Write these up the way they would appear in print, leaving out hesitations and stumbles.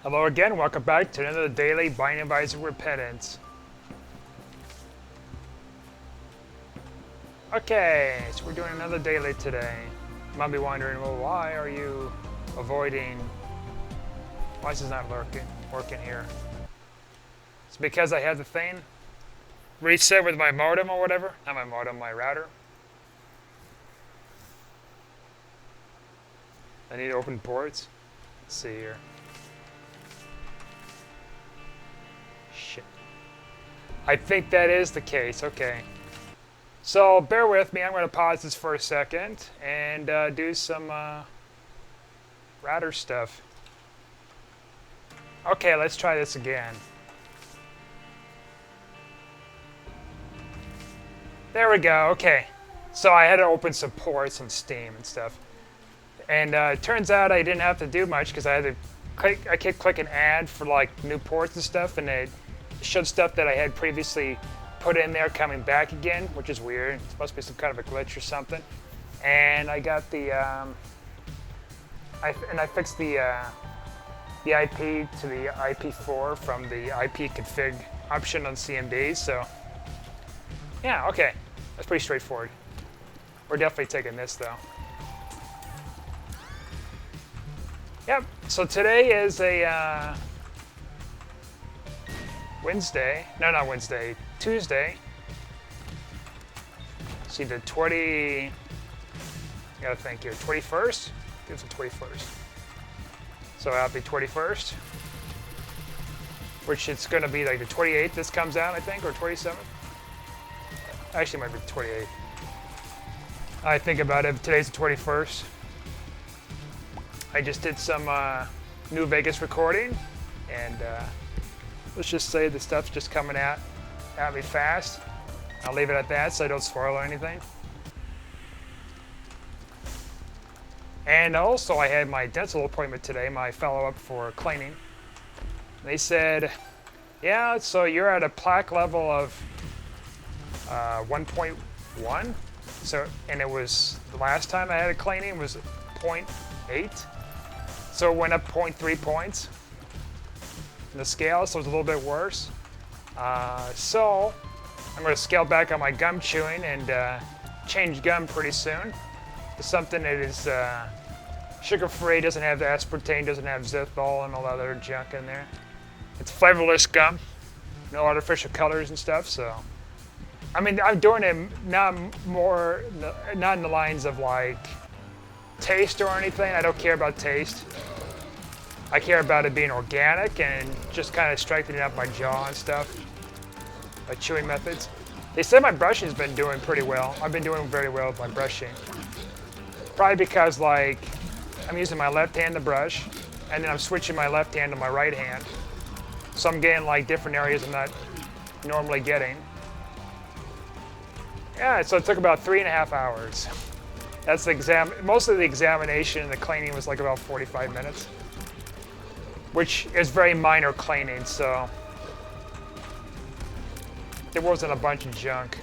Hello again, welcome back to another daily Binding of Isaac Repentance. Okay, so we're doing another daily today. You might be wondering, well, why are you avoiding... Why is this not working here? It's because I had the thing reset with my modem or whatever. Not my modem, my router. I need to open ports. Let's see here. Shit. I think that is the case, okay. So bear with me, I'm going to pause this for a second and do some router stuff. Okay, let's try this again. There we go, okay. So I had to open some ports on Steam and stuff. And it turns out I didn't have to do much because I had to I kept clicking add for like new ports and stuff, and it showed stuff that I had previously put in there coming back again, which is weird. It's supposed to be some kind of a glitch or something. And I got the I fixed the IP to the IP4 from the IP config option on CMD. So yeah, okay, that's pretty straightforward. We're definitely taking this though. Yep, so today is a Wednesday. No, not Wednesday. Tuesday. See the 20... I gotta think here. 21st? I think it's the 21st. So happy 21st. Which it's gonna be like the 28th this comes out, I think, or 27th. Actually, it might be the 28th. I think about it. Today's the 21st. I just did some New Vegas recording, and let's just say the stuff's just coming at me fast. I'll leave it at that so I don't spoil anything. And also I had my dental appointment today, my follow-up for cleaning. They said, yeah, so you're at a plaque level of 1.1. So, and it was, the last time I had a cleaning was 0.8. So it went up 0.3 points in the scale, so it was a little bit worse. So I'm going to scale back on my gum chewing and change gum pretty soon to something that is sugar-free, doesn't have the aspartame, doesn't have zinthol and all that other junk in there. It's flavorless gum, no artificial colors and stuff. So, I mean, I'm doing it not in the lines of like taste or anything. I don't care about taste. I care about it being organic and just kind of strengthening up my jaw and stuff. My chewing methods. They said my brushing's been doing pretty well. I've been doing very well with my brushing. Probably because like I'm using my left hand to brush, and then I'm switching my left hand to my right hand. So I'm getting like different areas I'm not normally getting. Yeah, so it took about 3.5 hours. That's the exam. Most of the examination and the cleaning was like about 45 minutes, which is very minor cleaning, so there wasn't a bunch of junk.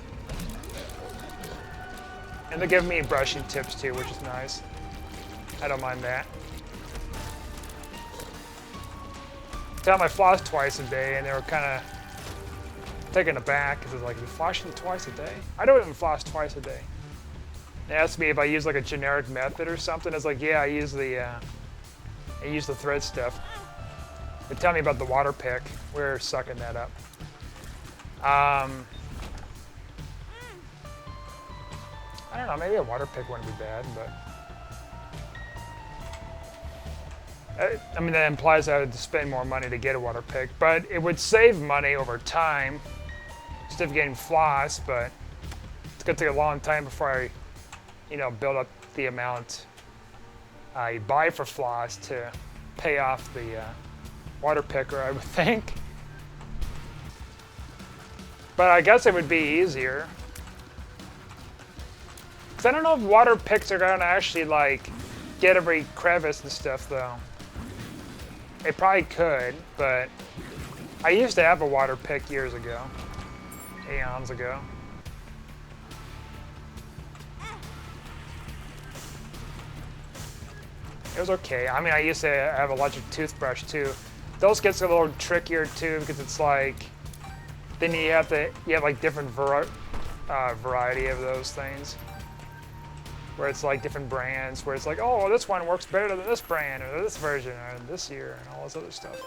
And they're giving me brushing tips too, which is nice. I don't mind that. Tell them I floss twice a day, and they were kind of taken aback because it's like, you flossing twice a day? I don't even floss twice a day. They asked me if I use like a generic method or something. It's like, yeah, I use the thread stuff. They tell me about the water pick. We're sucking that up. I don't know, maybe a water pick wouldn't be bad, but I mean, that implies I would spend more money to get a water pick, but it would save money over time instead of getting floss, but it's gonna take a long time before I, build up the amount I buy for floss to pay off the water picker, I would think. But I guess it would be easier. Because I don't know if water picks are gonna actually like get every crevice and stuff though. They probably could, but I used to have a water pick years ago. Eons ago. It was okay. I mean, I used to have an electric toothbrush too. Those gets a little trickier too because it's like, then you have like different variety of those things. Where it's like different brands, where it's like, oh, well, this one works better than this brand, or this version, or this year, and all this other stuff.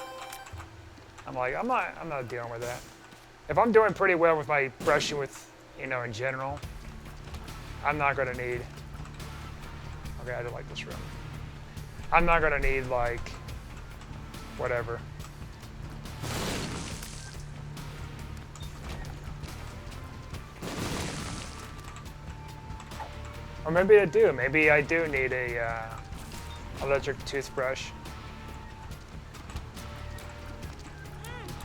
I'm like, I'm not dealing with that. If I'm doing pretty well with my brushing with, in general, I'm not gonna need, okay, I don't like this room. I'm not gonna need like, whatever. Or maybe I do. Maybe I do need a electric toothbrush.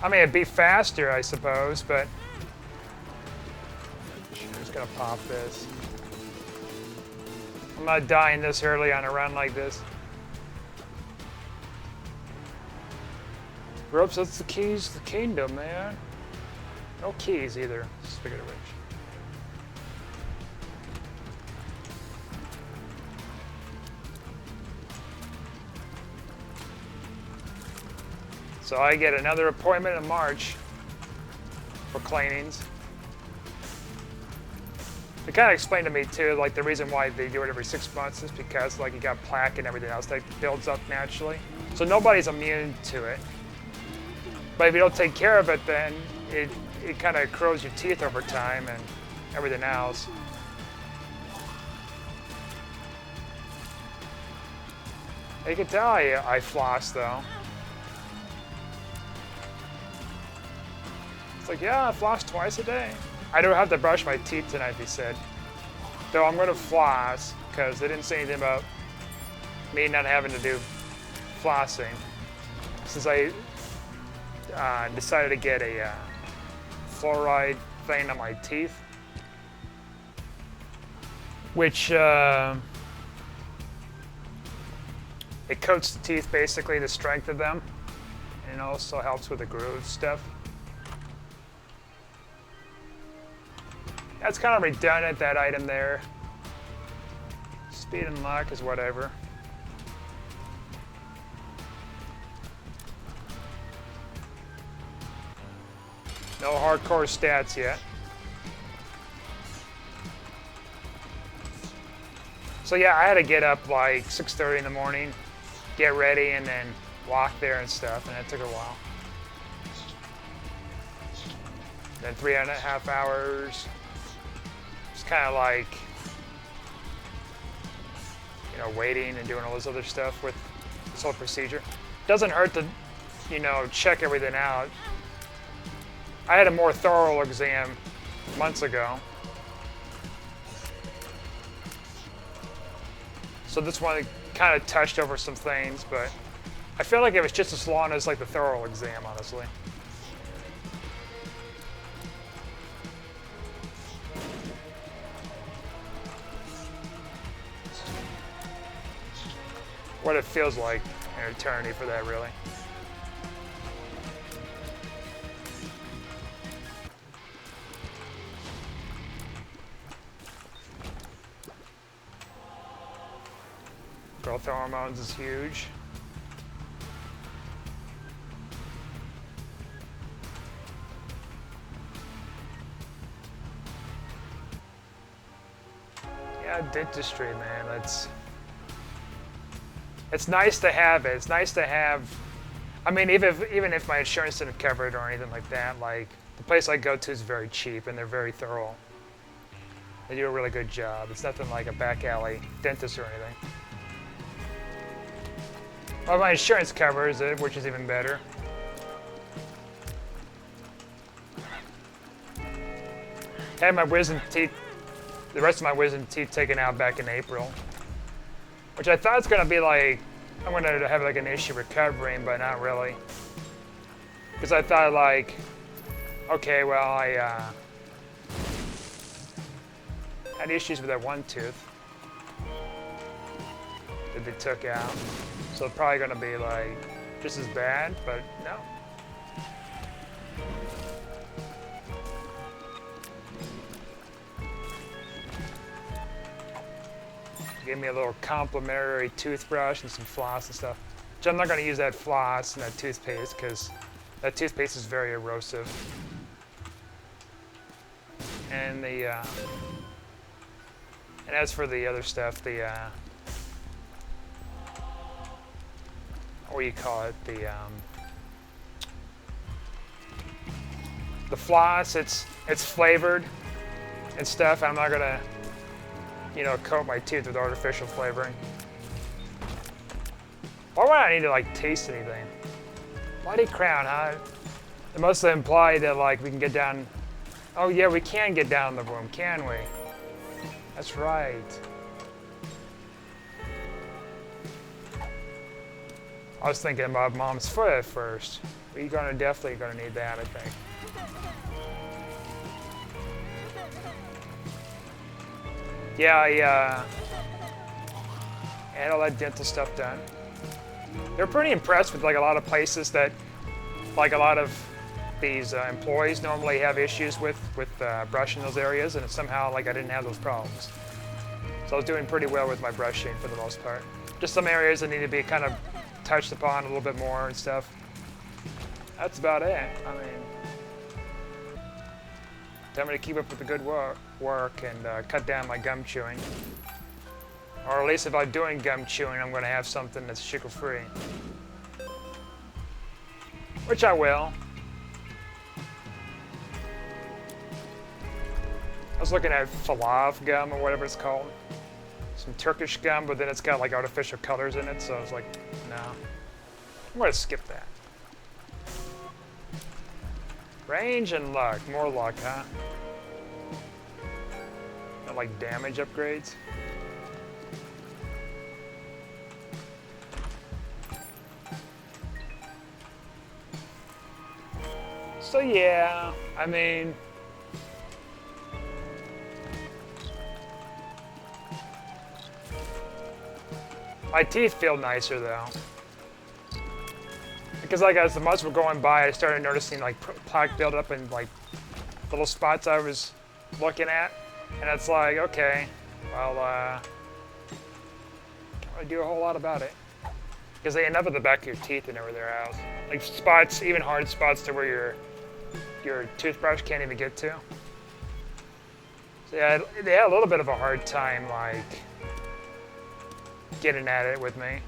I mean, it'd be faster, I suppose, but I'm just gonna pop this. I'm not dying this early on a run like this. Ropes, that's the keys to the kingdom, man. No keys either. Speaking of which. So I get another appointment in March for cleanings. They kind of explained to me too, like the reason why they do it every 6 months is because like you got plaque and everything else that builds up naturally. So nobody's immune to it. But if you don't take care of it, then it kind of corrodes your teeth over time and everything else. You can tell I floss though. It's like, yeah, I floss twice a day. I don't have to brush my teeth tonight, they said. Though I'm gonna floss, because they didn't say anything about me not having to do flossing. Since I decided to get a fluoride thing on my teeth. Which, it coats the teeth basically to strengthen them. And it also helps with the groove stuff. That's kind of redundant, that item there. Speed and luck is whatever. No hardcore stats yet. So yeah, I had to get up like 6:30 in the morning, get ready, and then walk there and stuff, and that took a while. Then 3.5 hours. It's kind of like, waiting and doing all this other stuff with this whole procedure. Doesn't hurt to, check everything out. I had a more thorough exam months ago. So this one kind of touched over some things, but I feel like it was just as long as like the thorough exam, honestly. What it feels like an eternity for that, really. Growth hormones is huge. Yeah, dentistry, man. It's nice to have it. It's nice to have. I mean, even if my insurance didn't cover it or anything like that, like the place I go to is very cheap and they're very thorough. They do a really good job. It's nothing like a back alley dentist or anything. Well, my insurance covers it, which is even better. I had my wisdom teeth, the rest of my wisdom teeth taken out back in April. Which I thought was gonna be like, I'm gonna have like an issue recovering, but not really. Because I thought like, okay, well I had issues with that one tooth that they took out. So it's probably gonna be like just as bad, but no. Gave me a little complimentary toothbrush and some floss and stuff. So I'm not going to use that floss and that toothpaste because that toothpaste is very erosive. And and as for the other stuff, what do you call it? The floss, it's flavored and stuff. I'm not gonna, coat my teeth with artificial flavoring. Why would I need to like taste anything? Bloody crown, huh? It must imply that like we can get down. Oh yeah, we can get down in the room, can we? That's right. I was thinking about Mom's foot at first. But you're definitely gonna need that, I think. Yeah, I had all that dental stuff done. They're pretty impressed with like a lot of places that, like a lot of these employees normally have issues with brushing those areas, and somehow like I didn't have those problems. So I was doing pretty well with my brushing for the most part. Just some areas that need to be kind of touched upon a little bit more and stuff. That's about it. I mean, tell me to keep up with the good work and cut down my gum chewing. Or at least if I'm doing gum chewing, I'm going to have something that's sugar-free. Which I will. I was looking at Falav gum or whatever it's called. Some Turkish gum, but then it's got like artificial colors in it, so I was like, no. I'm going to skip that. Range and luck. More luck, huh? Not like damage upgrades. So yeah, I mean, my teeth feel nicer though. Because like as the months were going by, I started noticing like plaque build up in like little spots I was looking at. And it's like, okay, well, can't really do a whole lot about it. Because they end up at the back of your teeth and everywhere else. Like spots, even hard spots to where your toothbrush can't even get to. So yeah, they had a little bit of a hard time like getting at it with me.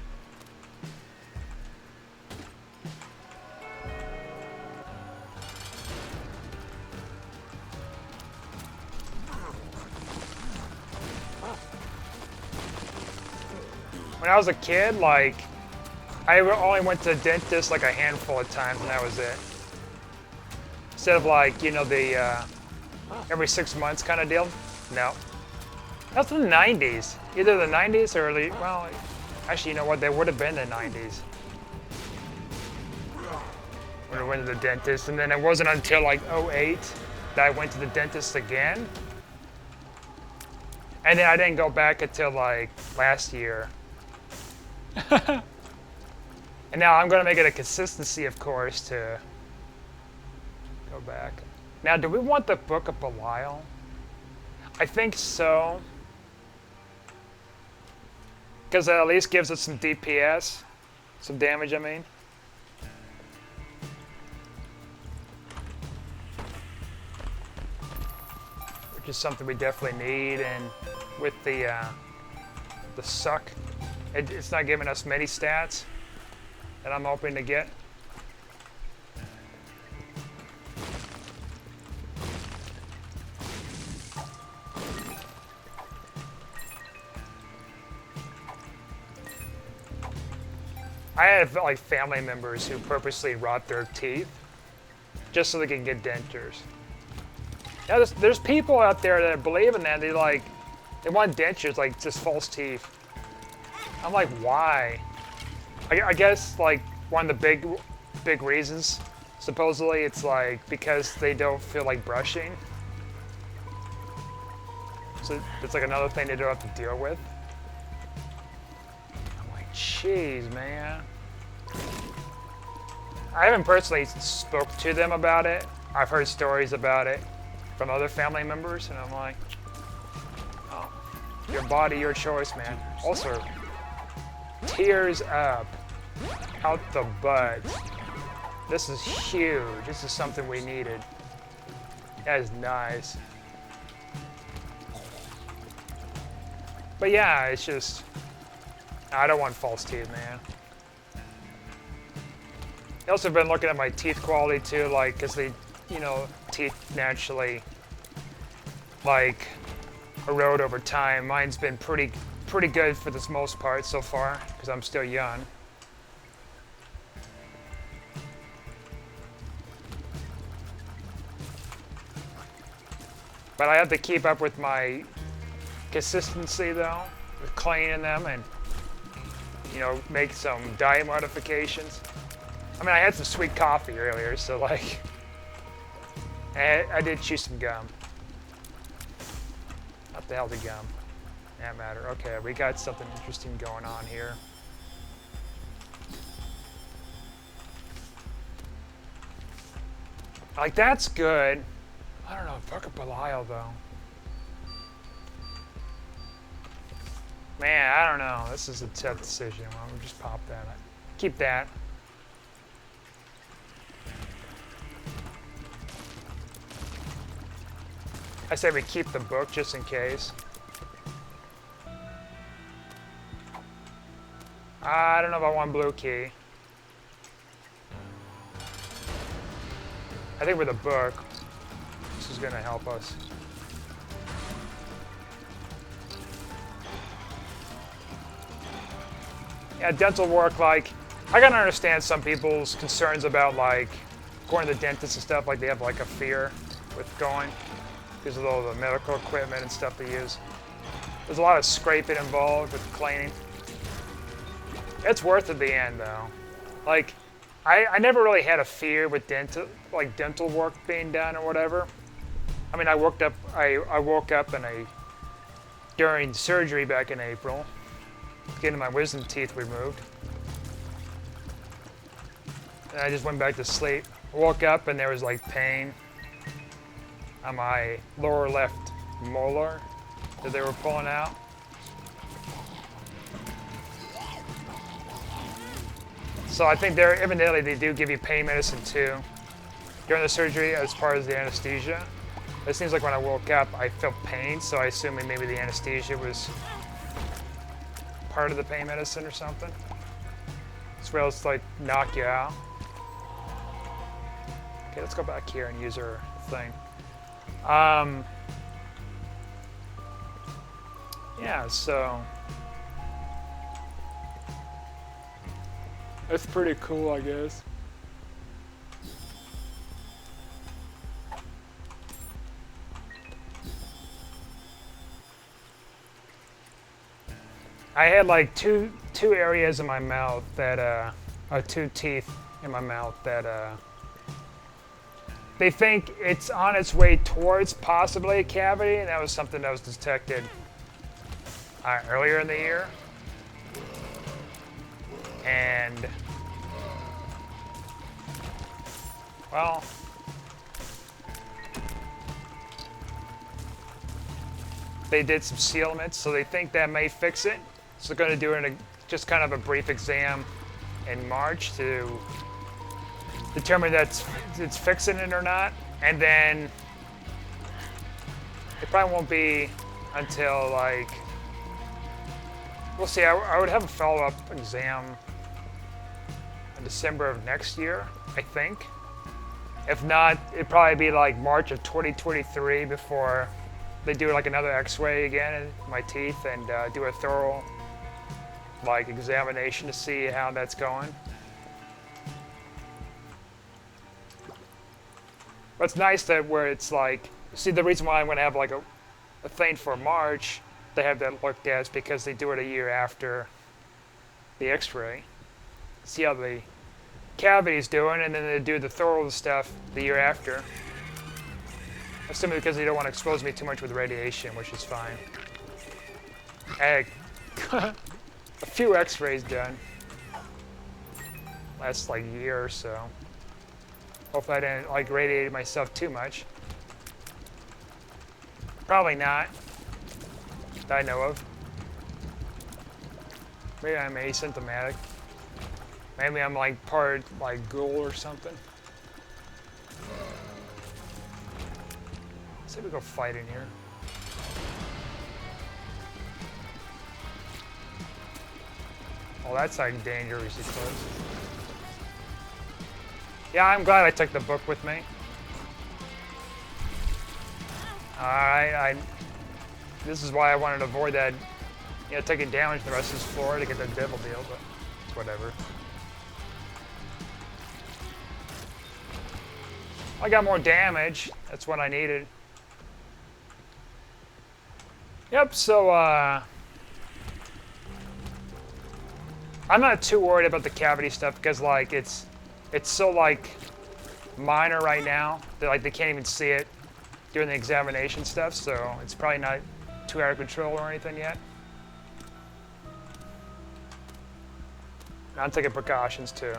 When I was a kid, like, I only went to the dentist like a handful of times and that was it. Instead of like, the every 6 months kind of deal. No. That's in the 90s. Either the 90s or early, well, actually, you know what? They would have been the 90s. When I went to the dentist. And then it wasn't until like 2008 that I went to the dentist again. And then I didn't go back until like last year. And now I'm going to make it a consistency, of course, to go back. Now, do we want the Book of Belial? I think so. Because it at least gives us some DPS. Some damage, I mean. Which is something we definitely need. And with the suck, it's not giving us many stats that I'm hoping to get. I have like family members who purposely rot their teeth just so they can get dentures. Now there's people out there that believe in that. They want dentures, like just false teeth. I'm like, why? I guess like one of the big reasons, supposedly, it's like because they don't feel like brushing. So it's like another thing they don't have to deal with. I'm like, jeez, man. I haven't personally spoke to them about it. I've heard stories about it from other family members, and I'm like, oh, your body, your choice, man. Also, tears up. out the butt. This is huge. This is something we needed. That is nice. But yeah, it's just, I don't want false teeth, man. I also been looking at my teeth quality too, like, cause they, you know, teeth naturally, like, erode over time. Mine's been pretty good for this most part so far, because I'm still young. But I have to keep up with my consistency though, with cleaning them and, you know, make some diet modifications. I mean, I had some sweet coffee earlier, so like, I did chew some gum. What the hell the gum? That matter. Okay, we got something interesting going on here. Like, that's good. I don't know, fuck up Belial though. Man, I don't know. This is a tough decision. I'm gonna just pop that. Keep that. I say we keep the book just in case. I don't know if I want blue key. I think with a book, this is gonna help us. Yeah, dental work, like, I can understand some people's concerns about, like, going to the dentist and stuff, like they have, like, a fear with going because of all the medical equipment and stuff they use. There's a lot of scraping involved with cleaning. It's worth it at the end, though. Like, I never really had a fear with dental work being done or whatever. I mean, I woke up during surgery back in April, getting my wisdom teeth removed. And I just went back to sleep. I woke up and there was like pain on my lower left molar that they were pulling out. So I think evidently they do give you pain medicine too during the surgery as far as the anesthesia. It seems like when I woke up I felt pain, so I assume maybe the anesthesia was part of the pain medicine or something. As well as like knock you out. Okay, let's go back here and use our thing. Yeah, so that's pretty cool, I guess. I had like two areas in my mouth that, two teeth in my mouth that, they think it's on its way towards possibly a cavity, and that was something that was detected earlier in the year. And, well, they did some sealements, so they think that may fix it. So they're going to do just kind of a brief exam in March to determine that it's fixing it or not. And then it probably won't be until like, we'll see. I would have a follow-up exam in December of next year, I think. If not, it'd probably be like March of 2023 before they do like another x-ray again in my teeth and do a thorough like examination to see how that's going. But it's nice that where it's like, see, the reason why I'm going to have like a thing for March, they have that looked at is because they do it a year after the x-ray. See how the cavity's doing, and then they do the thorough stuff the year after. Assuming because they don't want to expose me too much with radiation, which is fine. I had a few x-rays done last like year or so. Hopefully I didn't like radiate myself too much. Probably not, that I know of. Maybe I'm asymptomatic. Maybe I'm like part like ghoul or something. Let's see if we go fight in here. Oh, that's like dangerously close. Yeah, I'm glad I took the book with me. Alright, this is why I wanted to avoid that, you know, taking damage the rest of this floor to get that devil deal, but it's whatever. I got more damage. That's what I needed. Yep, so, I'm not too worried about the cavity stuff because, like, it's so, like, minor right now that, like, they can't even see it during the examination stuff, so it's probably not too out of control or anything yet. I'm taking precautions, too.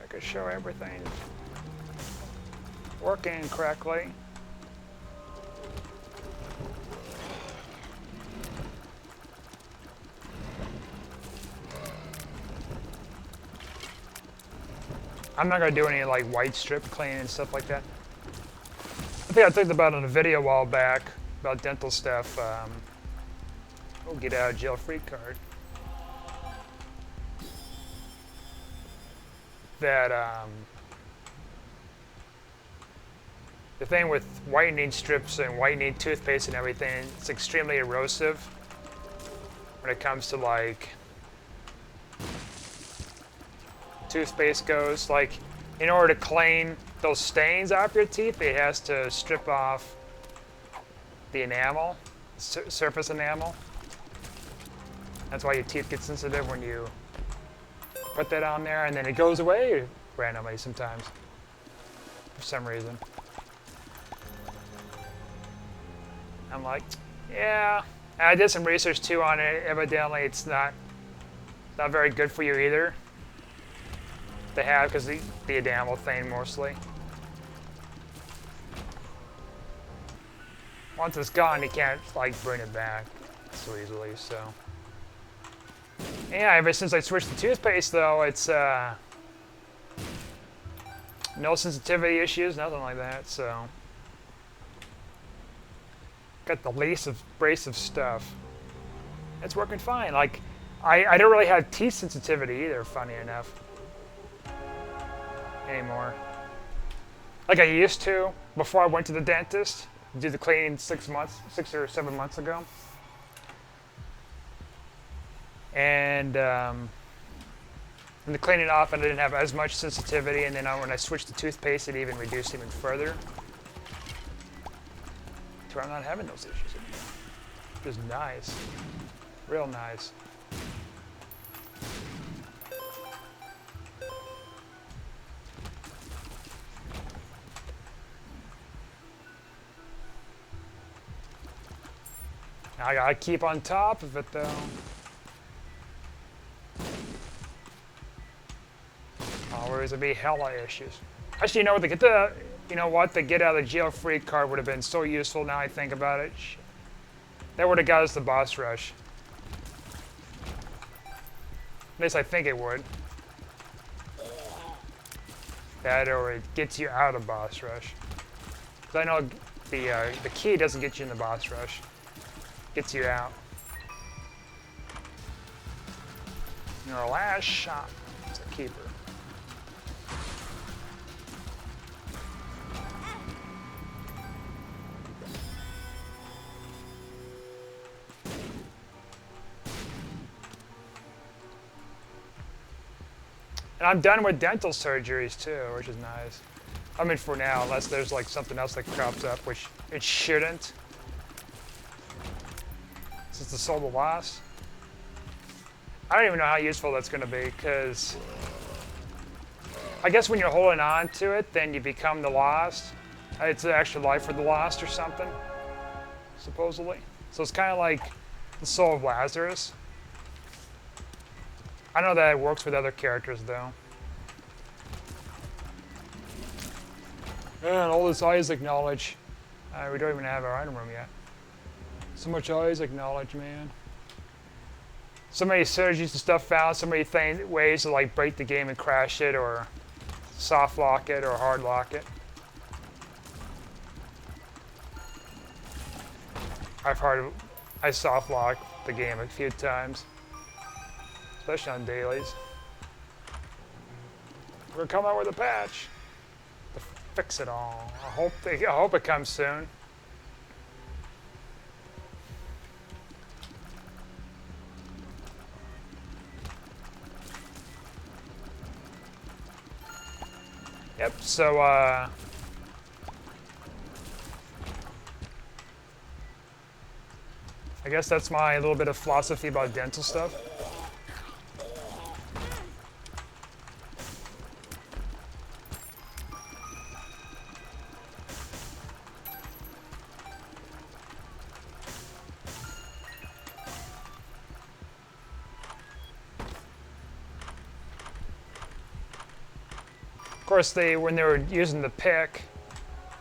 I could show everything working correctly. I'm not gonna do any like white strip cleaning and stuff like that. I think I talked about it in a video a while back about dental stuff. We'll get out of jail free card. That the thing with whitening strips and whitening toothpaste and everything, it's extremely erosive when it comes to like toothpaste goes. Like, in order to clean those stains off your teeth, it has to strip off the enamel, surface enamel. That's why your teeth get sensitive when you put that on there, and then it goes away randomly sometimes for some reason. I'm like, yeah. And I did some research too on it. Evidently, it's not very good for you either. They have, because the enamel thing mostly. Once it's gone, you can't like bring it back so easily. So yeah, ever since I switched to toothpaste, though, it's no sensitivity issues, nothing like that. So got the least abrasive stuff. It's working fine. Like I don't really have teeth sensitivity either. Funny enough. Anymore. Like I used to before I went to the dentist, do the cleaning 6 or 7 months ago. And the cleaning off, and I didn't have as much sensitivity, and then when I switched to toothpaste, it even reduced even further. To where I'm not having those issues anymore. Which is nice. Real nice. I gotta keep on top of it though. Always would be hella issues. Actually, you know what? The get out of jail free card would have been so useful now I think about it. Shit. That would have got us the boss rush. At least I think it would. That or it gets you out of boss rush. Because I know the key doesn't get you in the boss rush. Gets you out. Your last shot is a keeper. And I'm done with dental surgeries too, which is nice. I mean, for now, unless there's like something else that crops up, which it shouldn't. Since the soul of the lost. I don't even know how useful that's going to be, because I guess when you're holding on to it, then you become the lost. It's the extra life for the lost or something, supposedly. So it's kind of like the soul of Lazarus. I know that it works with other characters, though. And all this Isaac knowledge. We don't even have our item room yet. So much Isaac knowledge, man. So many synergies and stuff found, so many ways to like break the game and crash it or soft lock it or hard lock it. I soft lock the game a few times, especially on dailies. We're gonna come out with a patch to fix it all. I hope it comes soon. Yep, so I guess that's my little bit of philosophy about dental stuff. Of course, when they were using the pick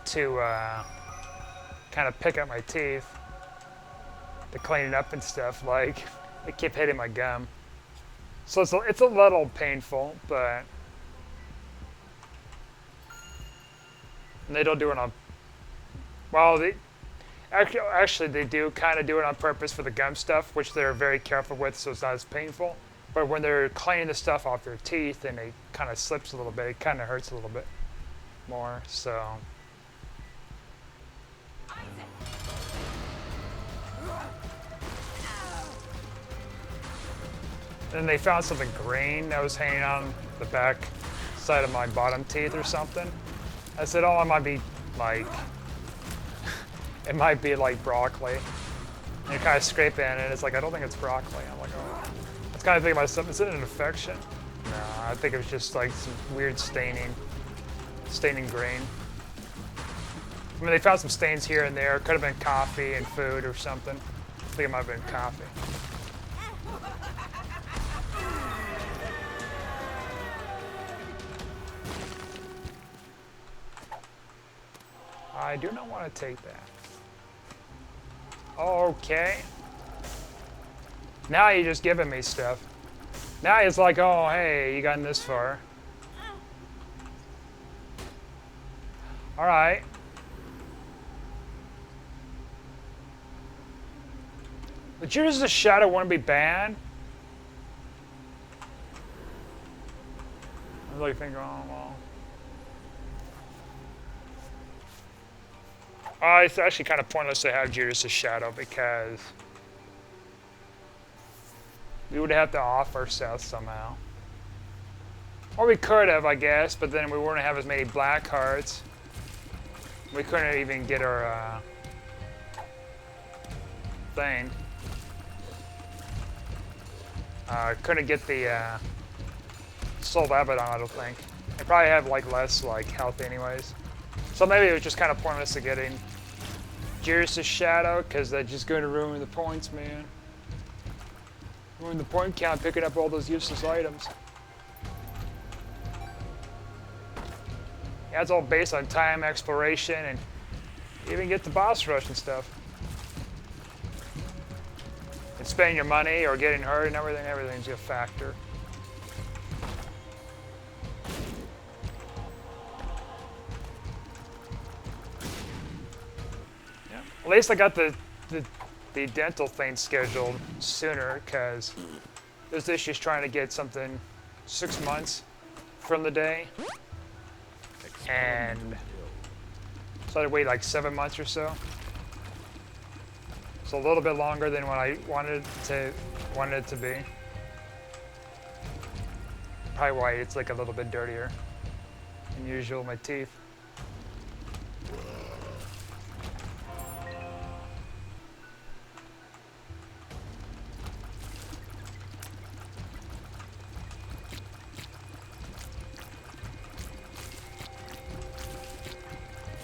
to kind of pick up my teeth, to clean it up and stuff, like, it kept hitting my gum. So it's a little painful, but and they don't do it on, well, actually they do kind of do it on purpose for the gum stuff, which they're very careful with, so it's not as painful. But when they're cleaning the stuff off their teeth and it kind of slips a little bit, it kind of hurts a little bit more, so. And they found something green that was hanging on the back side of my bottom teeth or something. I said, oh, it might be like, it might be like broccoli. And you kind of scrape in and it's like, I don't think it's broccoli. I'm like, oh. I was kind of thinking myself, is it an infection? No, I think it was just like some weird staining grain. I mean, they found some stains here and there. Could have been coffee and food or something. I think it might have been coffee. I do not want to take that. Okay. Now you're just giving me stuff. Now it's like, oh, hey, you gotten this far. All right. But Judas the Shadow wouldn't be banned. I'm really thinking, oh, well. It's actually kind of pointless to have Judas the Shadow because we would have to off ourselves somehow. Or we could have, I guess, but then we wouldn't have as many black hearts. We couldn't even get our thing. Couldn't get the Soul of Abaddon, I don't think. They probably have like less like health anyways. So maybe it was just kind of pointless to getting Judas' Shadow, because that's just going to ruin the points, man. Ruin the point count picking up all those useless items. Yeah, it's all based on time, exploration, and even get the boss rush and stuff. And spending your money or getting hurt and everything's a factor. At least I got the dental thing scheduled sooner because there's issues trying to get something 6 months from the day. And so I had to wait like 7 months or so. So a little bit longer than what I wanted it to be. Probably why it's like a little bit dirtier than usual, my teeth.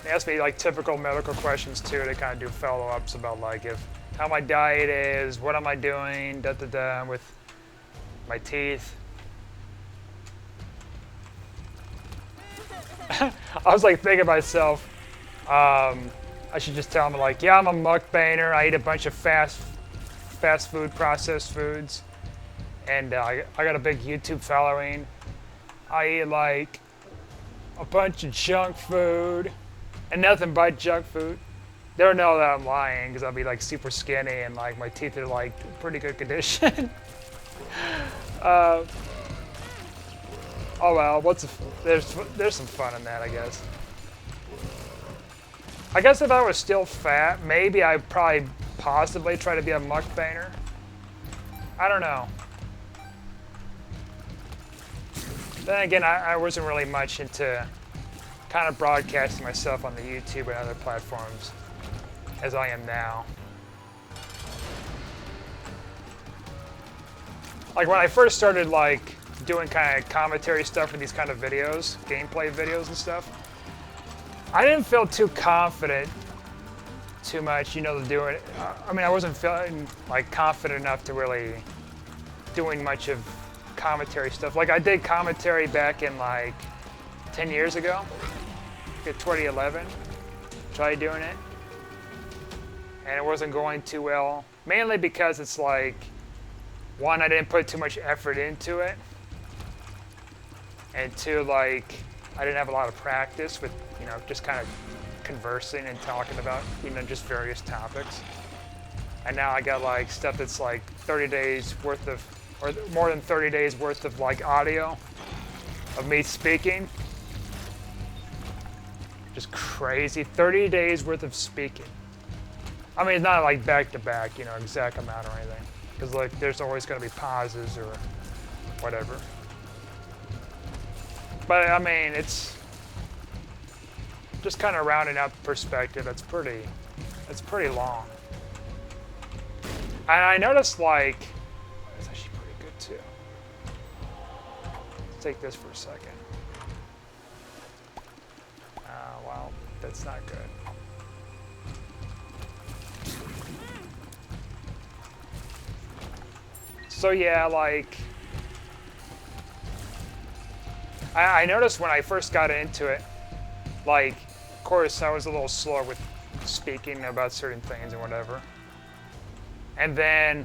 They ask me like typical medical questions too. They kind of do follow-ups about like how my diet is, what am I doing, with my teeth. I was like thinking to myself, I should just tell them like, yeah, I'm a mukbanger. I eat a bunch of fast food, processed foods, and I got a big YouTube following. I eat like a bunch of junk food and nothing but junk food. They don't know that I'm lying because I'll be like super skinny and like my teeth are like pretty good condition. Oh well, there's some fun in that, I guess. I guess if I was still fat, maybe I'd probably possibly try to be a mukbanger. I don't know. Then again, I wasn't really much into kind of broadcasting myself on the YouTube and other platforms as I am now. Like when I first started like doing kind of commentary stuff for these kind of videos, gameplay videos and stuff, I didn't feel too confident too much, you know, to do it. I mean, I wasn't feeling like confident enough to really doing much of commentary stuff. Like I did commentary back in like 10 years ago, in 2011, tried doing it, and it wasn't going too well, mainly because it's like, one, I didn't put too much effort into it, and two, like, I didn't have a lot of practice with, you know, just kind of conversing and talking about, you know, just various topics. And now I got like stuff that's like 30 days worth of, or more than 30 days worth of like audio of me speaking. Just crazy, 30 days worth of speaking. I mean, it's not like back to back, you know, exact amount or anything. Because like there's always gonna be pauses or whatever. But I mean, it's just kind of rounding out perspective. It's pretty long. And I noticed like, it's actually pretty good too. Let's take this for a second. Well, that's not good. So yeah, like, I noticed when I first got into it, like, of course, I was a little slower with speaking about certain things and whatever. And then,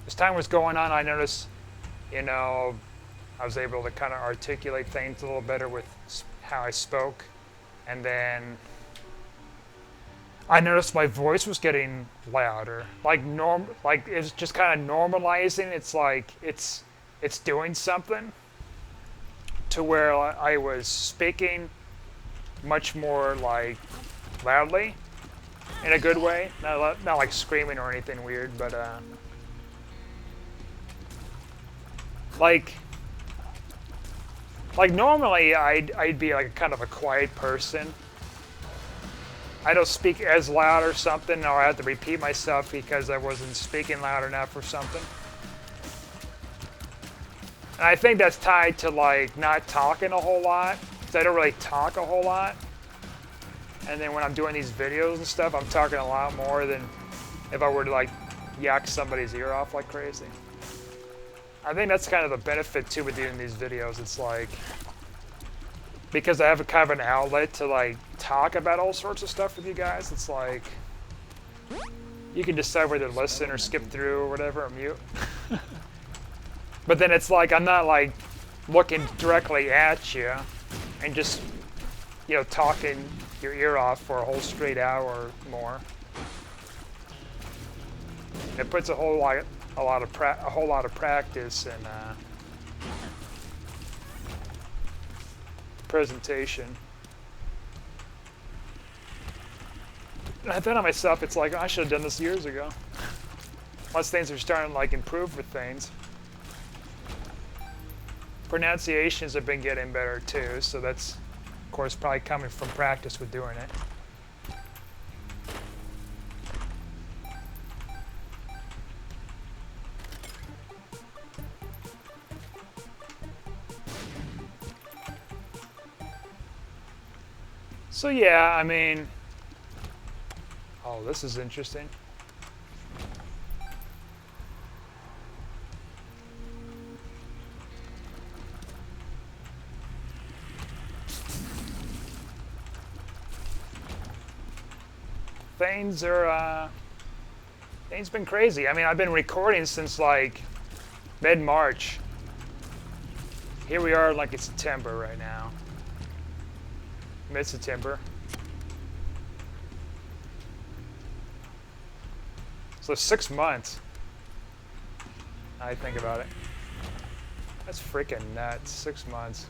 as time was going on, I noticed, you know, I was able to kind of articulate things a little better with how I spoke. And then I noticed my voice was getting louder. Like it's just kind of normalizing. It's like it's doing something to where I was speaking much more like loudly in a good way. Not like screaming or anything weird, but like normally I'd be like kind of a quiet person. I don't speak as loud or something, or I have to repeat myself because I wasn't speaking loud enough or something. And I think that's tied to like not talking a whole lot, because I don't really talk a whole lot. And then when I'm doing these videos and stuff, I'm talking a lot more than if I were to like yak somebody's ear off like crazy. I think that's kind of the benefit too with doing these videos. It's like, because I have a kind of an outlet to like talk about all sorts of stuff with you guys, it's like you can decide whether to listen or skip through or whatever, or mute. But then it's like I'm not like looking directly at you and just, you know, talking your ear off for a whole straight hour or more. It puts a whole lot of practice and presentation. And I thought to myself, it's like, I should have done this years ago. Once things are starting to like improve with things. Pronunciations have been getting better too, so that's, of course, probably coming from practice with doing it. So yeah, I mean, oh, this is interesting. things are things been crazy. I mean, I've been recording since like mid-March. Here we are, like it's September right now, mid-September. So 6 months. I think about it. That's freaking nuts. 6 months.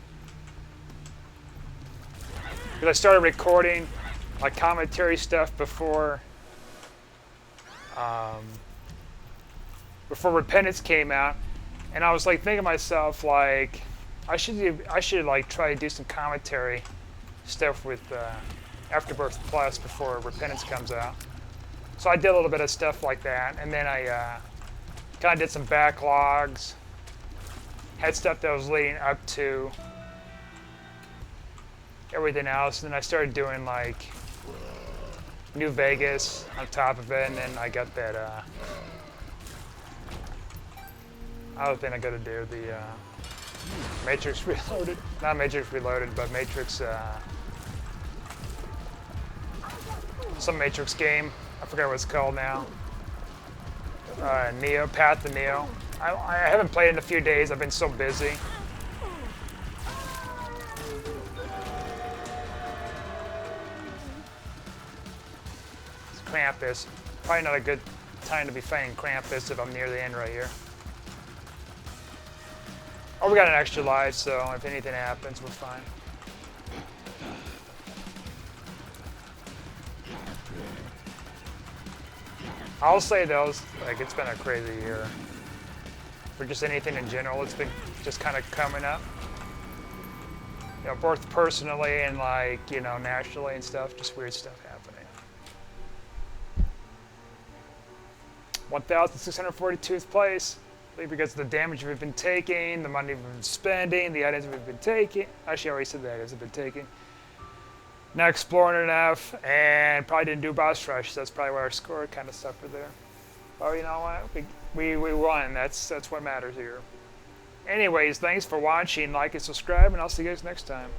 Because I started recording like commentary stuff before Repentance came out, and I was like thinking to myself like I should like try to do some commentary stuff with Afterbirth Plus before Repentance comes out. So I did a little bit of stuff like that, and then I kind of did some backlogs, had stuff that was leading up to everything else, and then I started doing like New Vegas on top of it, and then I got that other thing I got to do, the Matrix Reloaded. Not Matrix Reloaded, but Matrix, some Matrix game. I forgot what it's called now. Neo, Path to Neo. I haven't played in a few days. I've been so busy. It's Krampus. Probably not a good time to be fighting Krampus if I'm near the end right here. Oh, we got an extra life, so if anything happens, we're fine. I'll say those, like it's been a crazy year. For just anything in general, it's been just kind of coming up. You know, both personally and like, you know, nationally and stuff, just weird stuff happening. 1,642th place. Because of the damage we've been taking, the money we've been spending, the items we've been taking. Actually, I already said the items we've been taking. Not exploring enough, and probably didn't do boss rush. So that's probably why our score kind of suffered there. But you know what? We won. That's what matters here. Anyways, thanks for watching. Like and subscribe, and I'll see you guys next time.